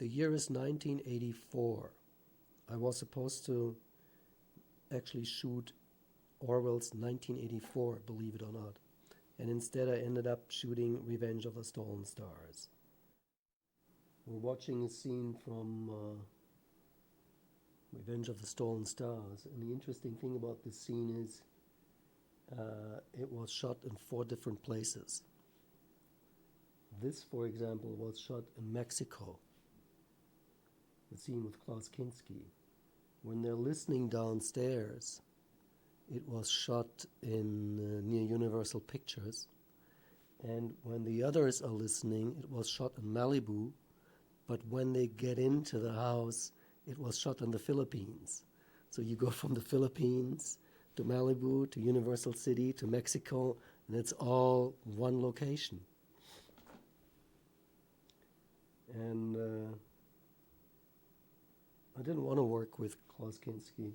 The year is 1984. I was supposed to actually shoot Orwell's 1984, believe it or not. And instead I ended up shooting Revenge of the Stolen Stars. We're watching a scene from Revenge of the Stolen Stars. And the interesting thing about this scene is it was shot in 4 different places. This, for example, was shot in Mexico. The scene with Klaus Kinski. When they're listening downstairs, it was shot in near Universal Pictures. And when the others are listening, it was shot in Malibu. But when they get into the house, it was shot in the Philippines. So you go from the Philippines to Malibu, to Universal City, to Mexico, and it's all one location. And I didn't want to work with Klaus Kinski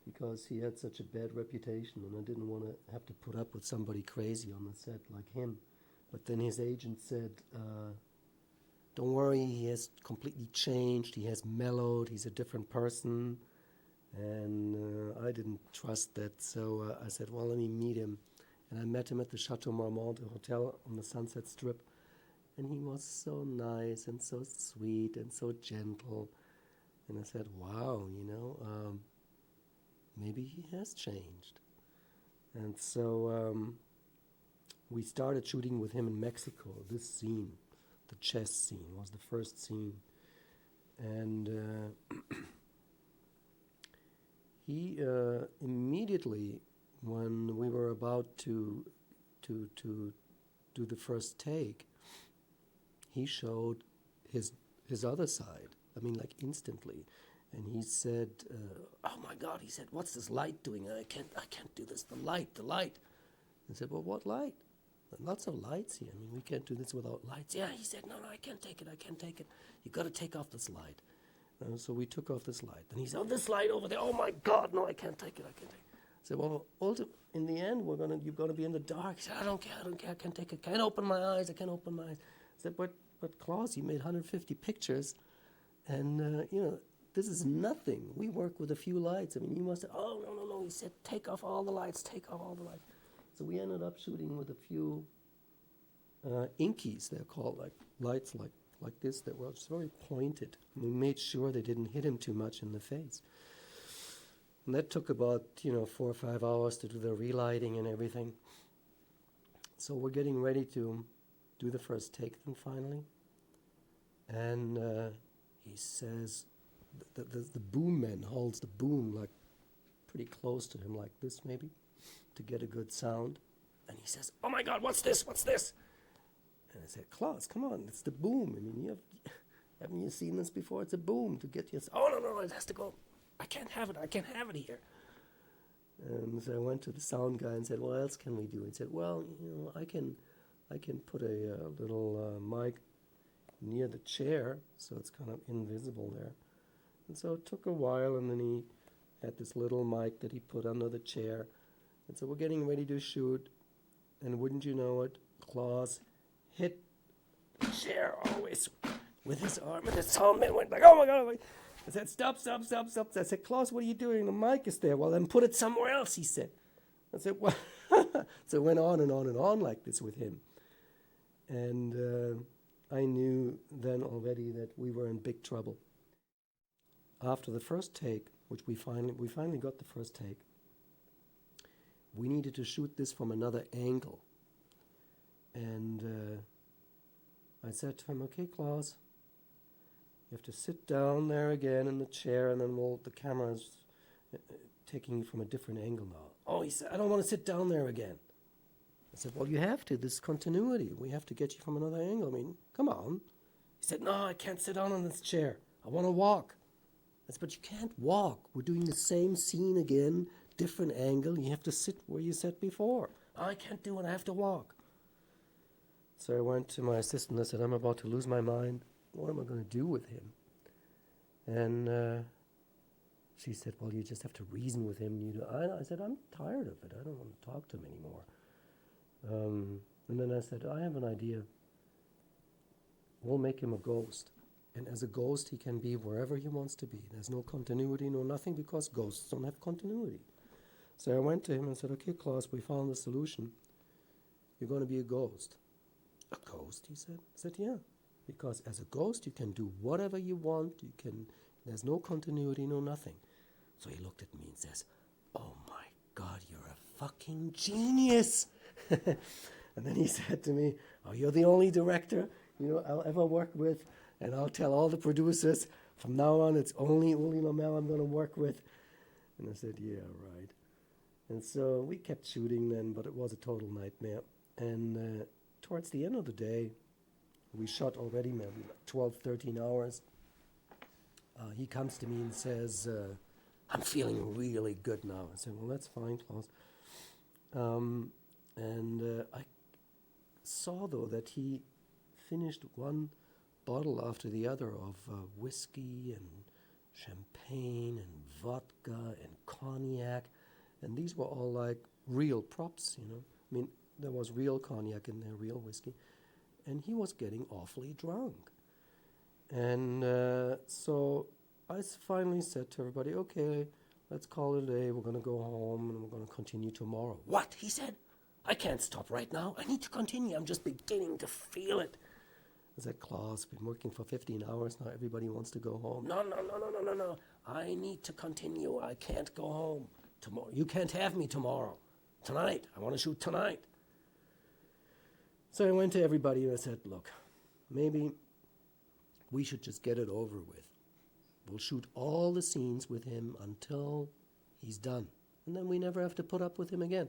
because he had such a bad reputation, and I didn't want to have to put up with somebody crazy on the set like him. But then his agent said, don't worry, he has completely changed, he has mellowed, he's a different person. And I didn't trust that, so I said, well, let me meet him. And I met him at the Chateau Marmont Hotel on the Sunset Strip. And he was so nice and so sweet and so gentle. And I said, wow, maybe he has changed. And so we started shooting with him in Mexico. This scene, the chess scene, was the first scene. And he immediately, when we were about to do the first take, he showed his other side. I mean, like instantly. And he said, oh my God, he said, what's this light doing? I can't do this. The light. I said, well, what light? Lots of lights here. I mean, we can't do this without lights. Yeah, he said, no, I can't take it. You got to take off this light. So we took off this light. And he said, oh, this light over there. Oh my God, no, I can't take it. I said, well, in the end, you're gonna be in the dark. He said, I don't care, I can't take it. Can't open my eyes. I said, but Klaus, you made 150 pictures, and this is nothing. We work with a few lights. I mean, you must have, oh, no. He said, take off all the lights. So we ended up shooting with a few inkies, they're called, like lights like this, that were just very pointed. And we made sure they didn't hit him too much in the face. And that took about 4 or 5 hours to do the relighting and everything. So we're getting ready to do the first take then finally. And he says, the boom man holds the boom like pretty close to him, like this maybe, to get a good sound. And he says, oh my God, what's this? And I said, Klaus, come on, it's the boom. I mean, haven't you seen this before? It's a boom to get your... Oh, no, it has to go. I can't have it here. And so I went to the sound guy and said, what else can we do? He said, well, I can put a little mic near the chair, so it's kind of invisible there. And so it took a while, and then he had this little mic that he put under the chair. And so we're getting ready to shoot, and wouldn't you know it, Klaus hit the chair always with his arm, and the sound man went like, oh my God. I said, stop. I said, Klaus, what are you doing? The mic is there. Well, then put it somewhere else, he said. I said, well, so it went on and on like this with him. And I knew then already that we were in big trouble. After the first take, which we finally got the first take, we needed to shoot this from another angle. And I said to him, okay, Klaus, you have to sit down there again in the chair, and then the camera's taking you from a different angle now. Oh, he said, I don't want to sit down there again. I said, well, you have to. This is continuity. We have to get you from another angle. I mean, come on. He said, no, I can't sit down on this chair. I want to walk. I said, but you can't walk. We're doing the same scene again, different angle. You have to sit where you sat before. I can't do it. I have to walk. So I went to my assistant. I said, I'm about to lose my mind. What am I going to do with him? And she said, well, you just have to reason with him. I said, I'm tired of it. I don't want to talk to him anymore. And then I said, I have an idea. We'll make him a ghost. And as a ghost, he can be wherever he wants to be. There's no continuity, no nothing, because ghosts don't have continuity. So I went to him and said, okay, Klaus, we found the solution. You're going to be a ghost. A ghost, he said. I said, yeah. Because as a ghost, you can do whatever you want. There's no continuity, no nothing. So he looked at me and says, oh my God, you're a fucking genius. And then he said to me, oh, you're the only director, I'll ever work with. And I'll tell all the producers, from now on, it's only Ulli Lommel I'm going to work with. And I said, yeah, right. And so we kept shooting then, but it was a total nightmare. And towards the end of the day, we shot already maybe 12, 13 hours. He comes to me and says, I'm feeling really good now. I said, well, that's fine, Klaus. I saw, though, that he finished one bottle after the other of whiskey and champagne and vodka and cognac. And these were all like real props, I mean, there was real cognac in there, real whiskey. And he was getting awfully drunk. And so I finally said to everybody, okay, let's call it a day. We're going to go home and we're going to continue tomorrow. What? He said, I can't stop right now. I need to continue. I'm just beginning to feel it. I said, Klaus, been working for 15 hours now. Everybody wants to go home. No. I need to continue. I can't go home tomorrow. You can't have me tomorrow. Tonight. I want to shoot tonight. So I went to everybody and I said, look, maybe we should just get it over with. We'll shoot all the scenes with him until he's done. And then we never have to put up with him again.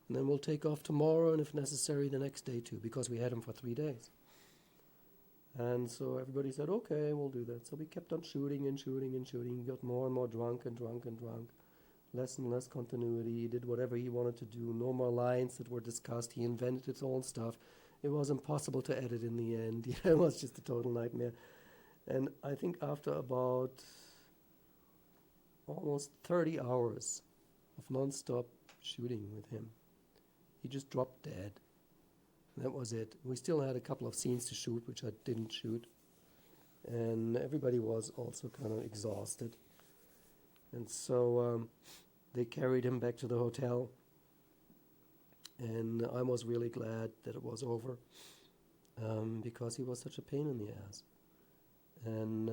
And then we'll take off tomorrow and if necessary the next day too, because we had him for 3 days. And so everybody said, okay, we'll do that. So we kept on shooting and shooting and shooting. He got more and more drunk and drunk and drunk. Less and less continuity. He did whatever he wanted to do. No more lines that were discussed. He invented his own stuff. It was impossible to edit in the end. It was just a total nightmare. And I think after about almost 30 hours of non-stop shooting with him, he just dropped dead. That was it. We still had a couple of scenes to shoot, which I didn't shoot. And everybody was also kind of exhausted. And so they carried him back to the hotel. And I was really glad that it was over because he was such a pain in the ass. And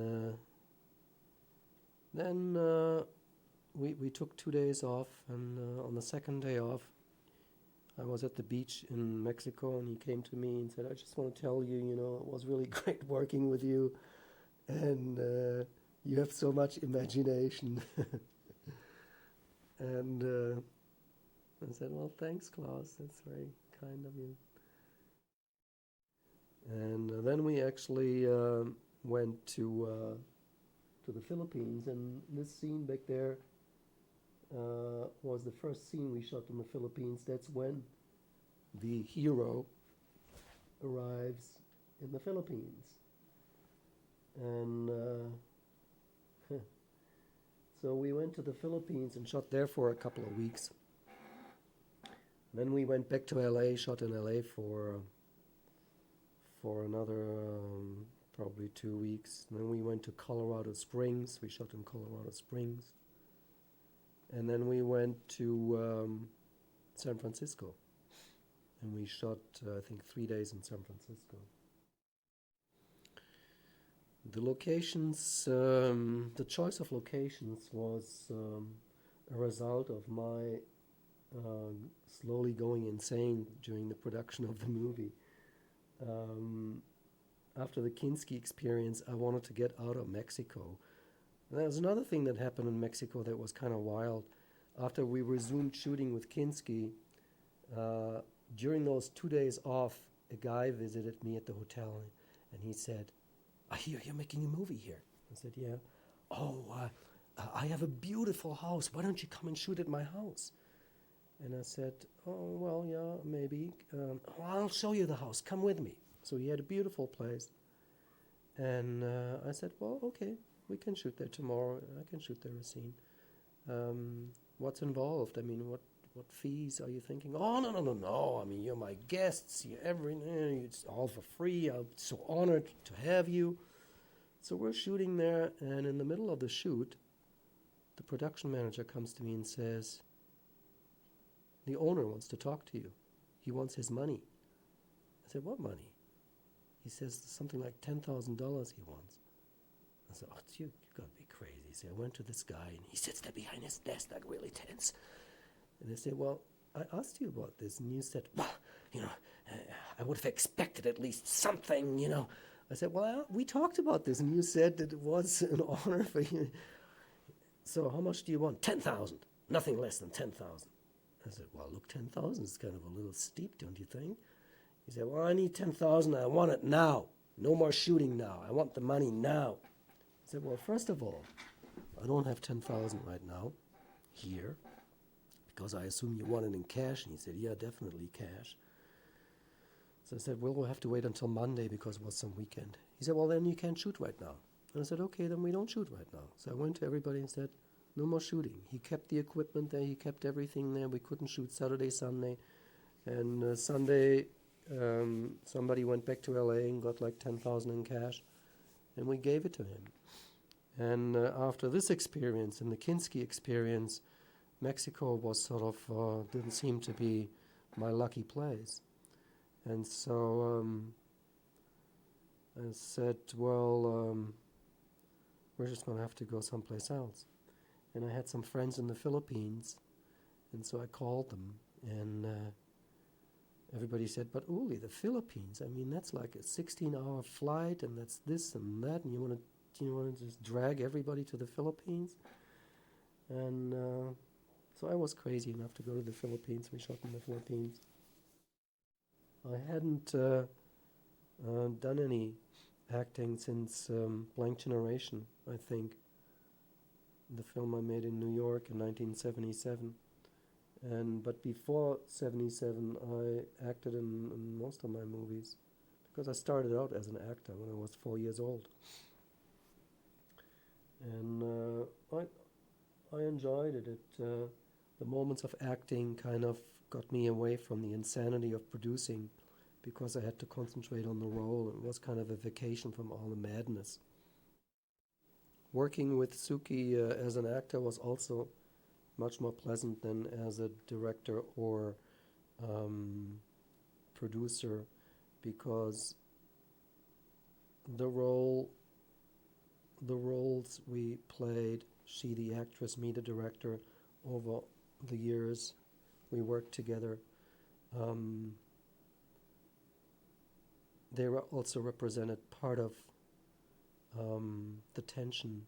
then we took 2 days off. And on the second day off, I was at the beach in Mexico, and he came to me and said, I just want to tell you, it was really great working with you, and you have so much imagination. And I said, well, thanks, Klaus. That's very kind of you. And then we actually went to the Philippines, and this scene back there was the first scene we shot in the Philippines. That's when the hero arrives in the Philippines. And so we went to the Philippines and shot there for a couple of weeks. Then we went back to LA, shot in LA for another probably 2 weeks. And then we went to Colorado Springs. We shot in Colorado Springs. And then we went to San Francisco. And we shot, I think, 3 days in San Francisco. The locations, the choice of locations was a result of my slowly going insane during the production of the movie. After the Kinski experience, I wanted to get out of Mexico. And there was another thing that happened in Mexico that was kind of wild. After we resumed shooting with Kinski, during those 2 days off, a guy visited me at the hotel, and he said, I hear you're making a movie here. I said, yeah. Oh, I have a beautiful house. Why don't you come and shoot at my house? And I said, oh, well, yeah, maybe. I'll show you the house. Come with me. So he had a beautiful place. And I said, well, okay, we can shoot there tomorrow. I can shoot there a scene. What's involved? I mean, what fees are you thinking? Oh, no. I mean, you're my guests. It's all for free. I'm so honored to have you. So we're shooting there, and in the middle of the shoot, the production manager comes to me and says, the owner wants to talk to you. He wants his money. I said, what money? He says something like $10,000 he wants. I said, oh, you got to be crazy. So I went to this guy, and he sits there behind his desk, like really tense. And I said, well, I asked you about this, and you said, well, I would have expected at least something, I said, well, we talked about this, and you said that it was an honor for you. So how much do you want? 10,000. Nothing less than 10,000. I said, well, look, 10,000 is kind of a little steep, don't you think? He said, well, I need 10,000. I want it now. No more shooting now. I want the money now. I said, well, first of all, I don't have 10,000 right now here because I assume you want it in cash. And he said, yeah, definitely cash. So I said, well, we'll have to wait until Monday because it was some weekend. He said, well, then you can't shoot right now. And I said, okay, then we don't shoot right now. So I went to everybody and said, no more shooting. He kept the equipment there. He kept everything there. We couldn't shoot Saturday, Sunday. And Sunday, somebody went back to LA and got like 10,000 in cash. And we gave it to him. And after this experience and the Kinski experience, Mexico was sort of, didn't seem to be my lucky place. And so I said, well, we're just going to have to go someplace else. And I had some friends in the Philippines, and so I called them, and everybody said, but Ulli, the Philippines, I mean, that's like a 16-hour flight, and that's this and that, and you want to just drag everybody to the Philippines? And so I was crazy enough to go to the Philippines. We shot in the Philippines. I hadn't done any acting since Blank Generation, I think. The film I made in New York in 1977. But before 77, I acted in most of my movies because I started out as an actor when I was 4 years old. And I enjoyed it. The moments of acting kind of got me away from the insanity of producing because I had to concentrate on the role. It was kind of a vacation from all the madness. Working with Suki as an actor was also much more pleasant than as a director or producer, because the roles we played, she the actress, me the director, over the years we worked together, they also represented part of the tension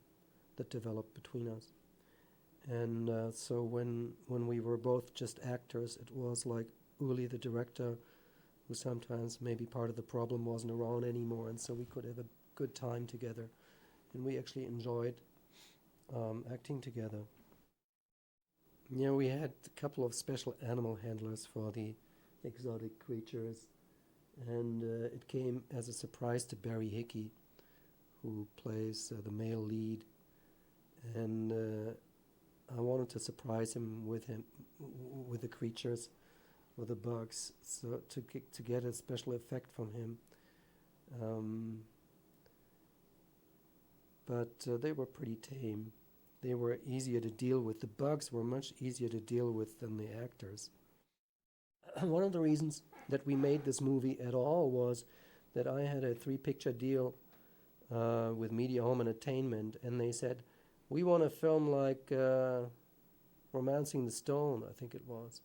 that developed between us. And so when we were both just actors, it was like Ulli, the director, who sometimes maybe part of the problem wasn't around anymore, and so we could have a good time together. And we actually enjoyed acting together. Yeah, we had a couple of special animal handlers for the exotic creatures, and it came as a surprise to Barry Hickey, who plays the male lead, and I wanted to surprise him with the creatures, with the bugs, so to get a special effect from him. But they were pretty tame. They were easier to deal with. The bugs were much easier to deal with than the actors. One of the reasons that we made this movie at all was that I had a 3-picture deal with Media Home Entertainment, and they said, we want to film like Romancing the Stone, I think it was.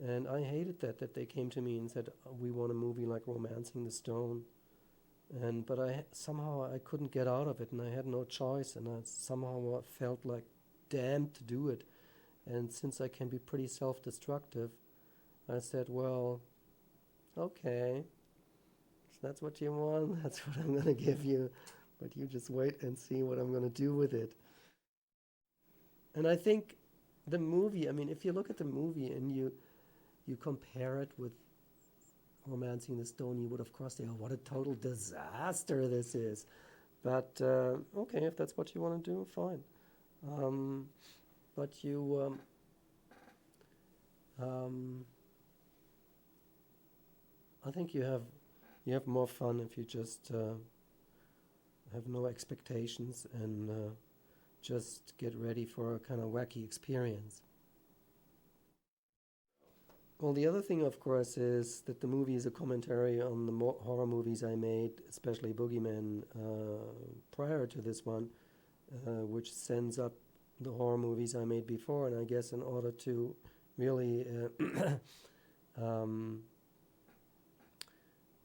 And I hated that they came to me and said, we want a movie like Romancing the Stone. But somehow I couldn't get out of it, and I had no choice, and I somehow felt like damned to do it. And since I can be pretty self-destructive, I said, well, okay, if that's what you want, that's what I'm going to give you, but you just wait and see what I'm going to do with it. And I think the movie, I mean, if you look at the movie and you compare it with Romancing the Stone, you would of course say, oh, what a total disaster this is. But okay, if that's what you want to do, fine. But you I think you have more fun if you just have no expectations, and just get ready for a kind of wacky experience. Well, the other thing, of course, is that the movie is a commentary on the horror movies I made, especially Boogeyman, prior to this one, which sends up the horror movies I made before. And I guess in order to really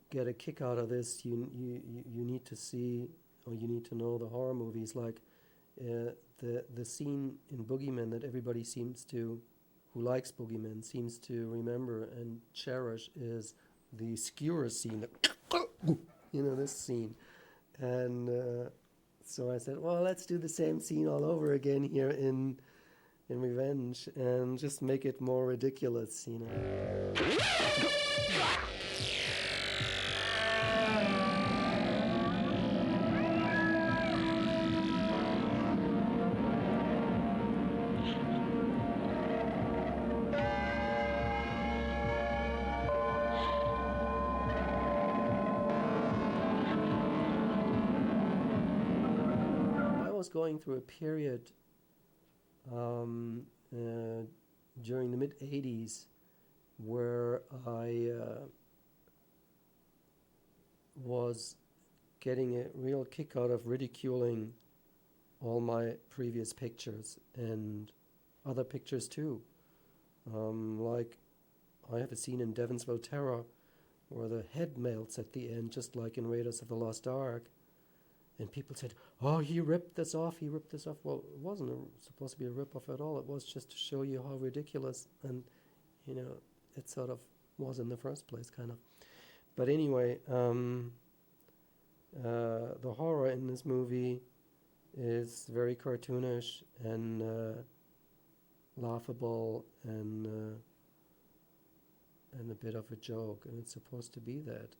get a kick out of this, you need to see, or you need to know the horror movies. Like the scene in Boogeyman that everybody seems to, who likes Boogeyman, seems to remember and cherish is the skewer scene. This scene. And so I said, well, let's do the same scene all over again here in Revenge, and just make it more ridiculous, I was going through a period during the mid-'80s where I was getting a real kick out of ridiculing all my previous pictures and other pictures too. Like I have a scene in Devonsville Terror where the head melts at the end, just like in Raiders of the Lost Ark. And people said, oh, he ripped this off. Well, it wasn't supposed to be a rip-off at all. It was just to show you how ridiculous and, it sort of was in the first place, kind of. But anyway, the horror in this movie is very cartoonish and laughable and a bit of a joke. And it's supposed to be that.